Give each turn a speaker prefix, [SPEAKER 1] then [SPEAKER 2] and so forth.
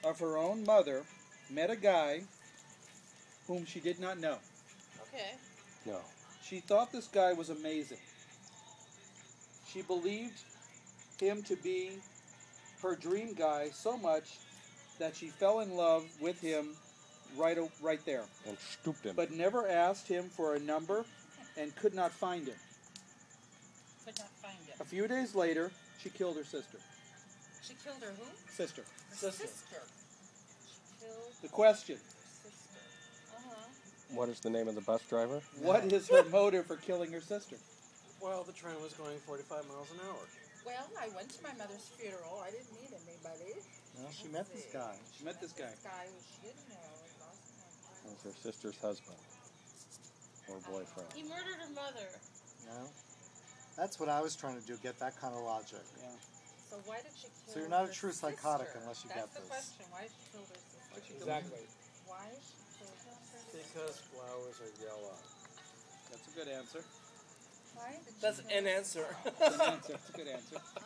[SPEAKER 1] of her own mother met a guy whom she did not know.
[SPEAKER 2] Okay.
[SPEAKER 3] No.
[SPEAKER 1] She thought this guy was amazing. She believed him to be her dream guy so much that she fell in love with him right there.
[SPEAKER 3] And stooped him.
[SPEAKER 1] But never asked him for a number and could not find him.
[SPEAKER 2] Could not find it.
[SPEAKER 1] A few days later, she killed her sister.
[SPEAKER 2] She killed her who?
[SPEAKER 1] Sister.
[SPEAKER 2] Her sister. She killed
[SPEAKER 1] The question,
[SPEAKER 2] her sister. Uh-huh.
[SPEAKER 3] What is the name of the bus driver?
[SPEAKER 1] what is her motive for killing her sister?
[SPEAKER 4] Well, the train was going 45 miles an hour.
[SPEAKER 2] Well, I went to my mother's funeral. I didn't meet anybody.
[SPEAKER 5] Well, she met this guy.
[SPEAKER 1] She met this guy.
[SPEAKER 2] This guy who she didn't know. Lost contact.
[SPEAKER 3] It was her sister's husband. Or boyfriend.
[SPEAKER 2] He murdered her mother.
[SPEAKER 5] No? That's what I was trying to do, get that kind of logic.
[SPEAKER 1] Yeah.
[SPEAKER 2] So why did she kill
[SPEAKER 5] So you're not a
[SPEAKER 2] her
[SPEAKER 5] true psychotic
[SPEAKER 2] sister?
[SPEAKER 5] unless you
[SPEAKER 2] That's
[SPEAKER 5] get
[SPEAKER 2] the
[SPEAKER 5] this.
[SPEAKER 2] question. Why did she kill her sister?
[SPEAKER 4] Exactly.
[SPEAKER 2] Why did she kill her sister?
[SPEAKER 4] Because flowers are yellow.
[SPEAKER 1] That's a good answer.
[SPEAKER 2] Why did she
[SPEAKER 4] That's
[SPEAKER 2] kill
[SPEAKER 4] an
[SPEAKER 2] her
[SPEAKER 4] answer.
[SPEAKER 1] That's an answer. That's a good answer.
[SPEAKER 2] sister?